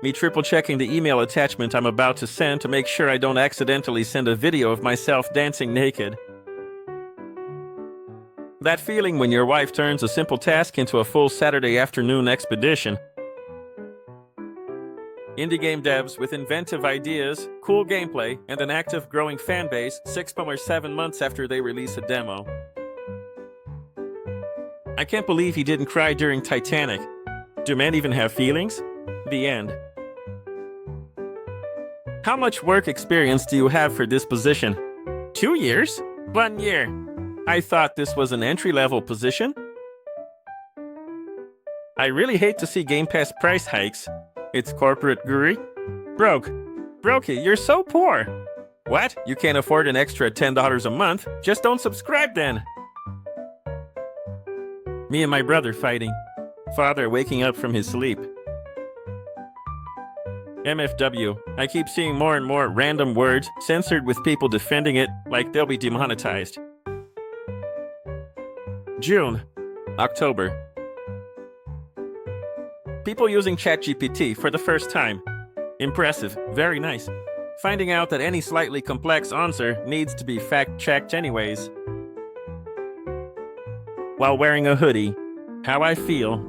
Me triple checking the email attachment I'm about to send to make sure I don't accidentally send a video of myself dancing naked. That feeling when your wife turns a simple task into a full Saturday afternoon expedition. Indie game devs with inventive ideas, cool gameplay, and an active growing fan base 6 or 7 months after they release a demo. I can't believe he didn't cry during Titanic. Do men even have feelings? The end. How much work experience do you have for this position? 2 years? 1 year. I thought this was an entry-level position. I really hate to see Game Pass price hikes. It's corporate guru. Brokey, you're so poor. What? You can't afford an extra $10 a month? Just don't subscribe then. Me and my brother fighting. Father waking up from his sleep. MFW. I keep seeing more and more random words censored with people defending it like they'll be demonetized. June. October. People using ChatGPT for the first time. Impressive. Very nice. Finding out that any slightly complex answer needs to be fact-checked anyways. While wearing a hoodie. How I feel.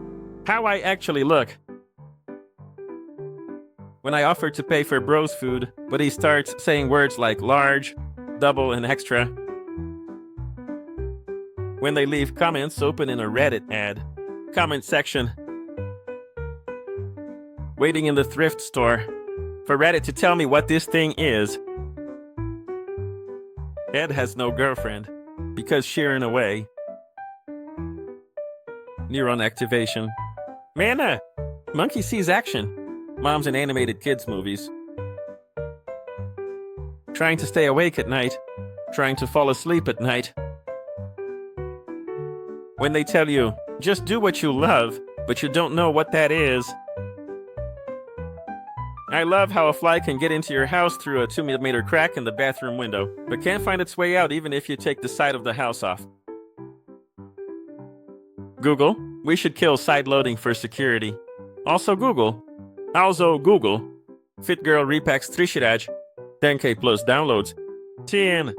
How I actually look. When I offer to pay for bro's food, but he starts saying words like large, double, and extra. When they leave comments open in a Reddit ad. Comment section. Waiting in the thrift store for Reddit to tell me what this thing is. Ed has no girlfriend because shearing away. Neuron activation. Mana! Monkey sees action. Moms in animated kids movies. Trying to stay awake at night. Trying to fall asleep at night. When they tell you, just do what you love, but you don't know what that is. I love how a fly can get into your house through a 2mm crack in the bathroom window, but can't find its way out even if you take the side of the house off. Google, we should kill sideloading for security. Also Google, Fit Girl repacks 3 Shiraj, 10K plus downloads. 10.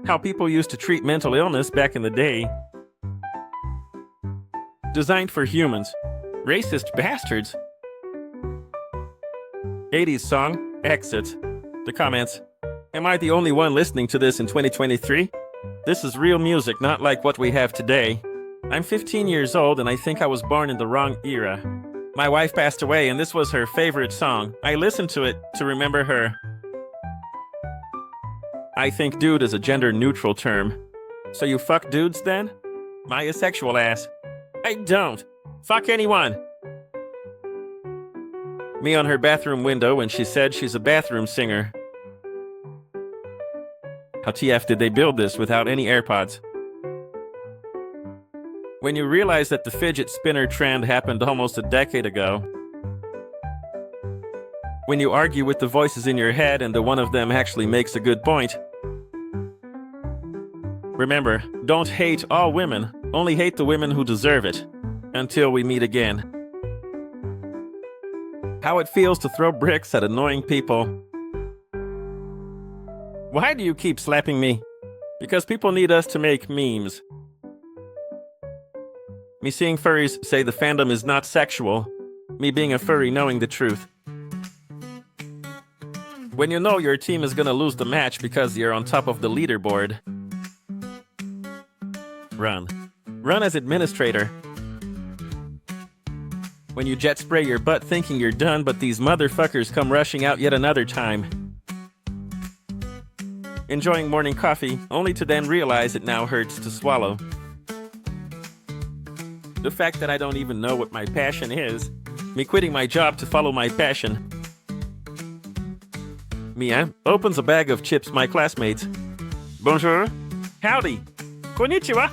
How people used to treat mental illness back in the day. Designed for humans. Racist bastards. 80s song, Exit. The comments. Am I the only one listening to this in 2023? This is real music, not like what we have today. I'm 15 years old and I think I was born in the wrong era. My wife passed away and this was her favorite song. I listened to it to remember her. I think dude is a gender-neutral term. So you fuck dudes then? My asexual ass. I don't. Fuck anyone. Me on her bathroom window when she said she's a bathroom singer. How TF did they build this without any AirPods? When you realize that the fidget spinner trend happened almost a decade ago. When you argue with the voices in your head and the one of them actually makes a good point. Remember, don't hate all women, only hate the women who deserve it. Until we meet again. How it feels to throw bricks at annoying people. Why do you keep slapping me? Because people need us to make memes. Me seeing furries say the fandom is not sexual. Me being a furry knowing the truth. When you know your team is gonna lose the match because you're on top of the leaderboard. Run. Run as administrator. When you jet spray your butt thinking you're done, but these motherfuckers come rushing out yet another time. Enjoying morning coffee, only to then realize it now hurts to swallow. The fact that I don't even know what my passion is. Me quitting my job to follow my passion. Mia opens a bag of chips my classmates. Bonjour. Howdy. Konnichiwa.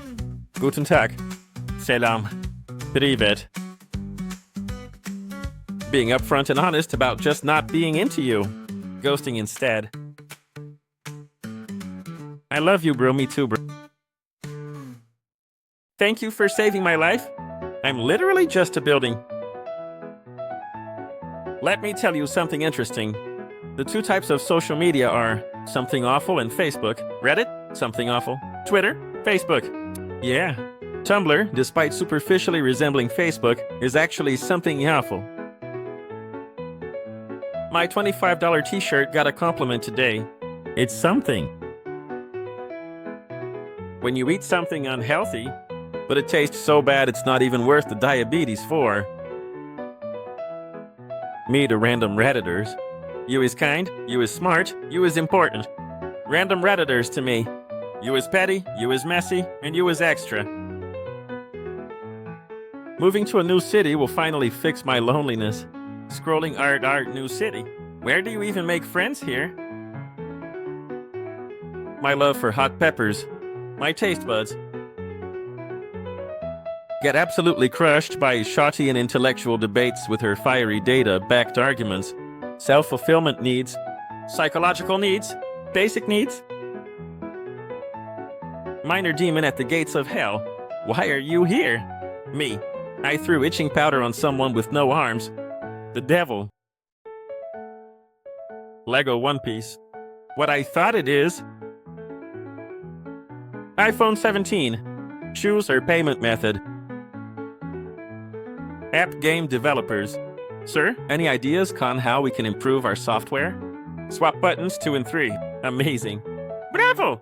Guten Tag. Selam. Privet. Being upfront and honest about just not being into you. Ghosting instead. I love you, bro. Me too, bro. Thank you for saving my life. I'm literally just a building. Let me tell you something interesting. The two types of social media are something awful and Facebook. Reddit, something awful. Twitter, Facebook. Yeah. Tumblr, despite superficially resembling Facebook, is actually something awful. My $25 t-shirt got a compliment today. It's something. When you eat something unhealthy, but it tastes so bad it's not even worth the diabetes for. Me to random Redditors. You is kind, you is smart, you is important. Random Redditors to me. You is petty, you is messy, and you is extra. Moving to a new city will finally fix my loneliness. Scrolling art, new city. Where do you even make friends here? My love for hot peppers. My taste buds. Get absolutely crushed by shoddy and intellectual debates with her fiery data-backed arguments. Self-fulfillment needs. Psychological needs. Basic needs. Minor demon at the gates of hell. Why are you here? Me. I threw itching powder on someone with no arms. The devil. Lego One Piece. What I thought it is. iPhone 17. Choose her payment method. App game developers. Sir, any ideas on how we can improve our software? Swap buttons 2 and 3. Amazing. Bravo!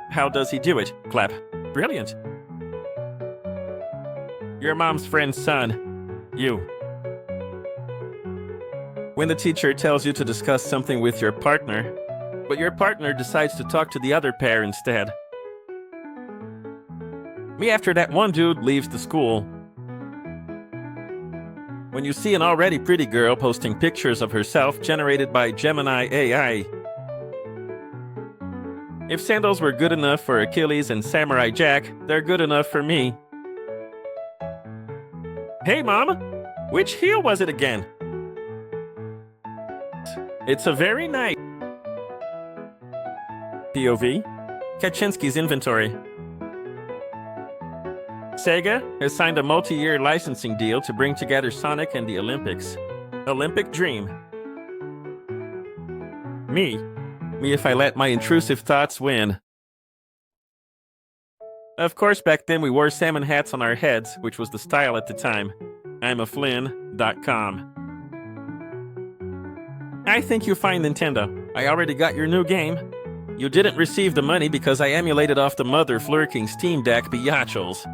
How does he do it? Clap. Brilliant. Your mom's friend's son. You. When the teacher tells you to discuss something with your partner, but your partner decides to talk to the other pair instead. Me after that one dude leaves the school. When you see an already pretty girl posting pictures of herself generated by Gemini AI. If sandals were good enough for Achilles and Samurai Jack, they're good enough for me. Hey, Mom! Which heel was it again? It's a very nice POV. Kaczynski's inventory. Sega has signed a multi-year licensing deal to bring together Sonic and the Olympics. Olympic dream. Me if I let my intrusive thoughts win. Of course, back then we wore salmon hats on our heads, which was the style at the time. I'm a Flynn.com. I think you're fine, Nintendo. I already got your new game. You didn't receive the money because I emulated off the mother flirking Steam Deck biatchels.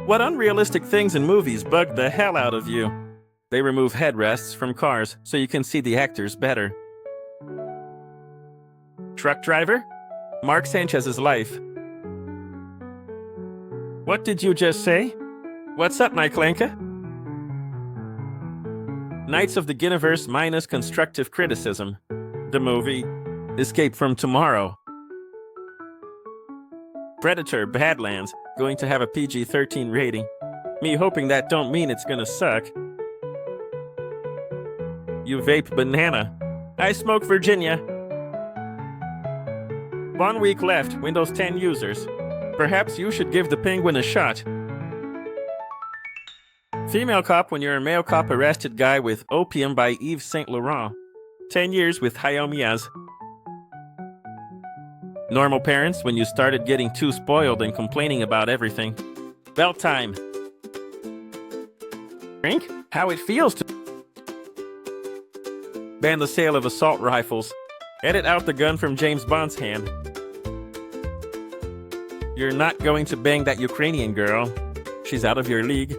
What unrealistic things in movies bug the hell out of you? They remove headrests from cars so you can see the actors better. Truck driver? Mark Sanchez's life. What did you just say? What's up, Nyclanka? Knights of the Guineverse minus constructive criticism. The movie Escape from Tomorrow. Predator Badlands going to have a PG-13 rating. Me hoping that don't mean it's gonna suck. You vape banana. I smoke Virginia. 1 week left, Windows 10 users. Perhaps you should give the penguin a shot. Female cop when you're a male cop arrested guy with Opium by Yves Saint Laurent. 10 years with Hayao Miyaz. Normal parents when you started getting too spoiled and complaining about everything. Belt time. Drink? How it feels to ban the sale of assault rifles. Edit out the gun from James Bond's hand. You're not going to bang that Ukrainian girl. She's out of your league.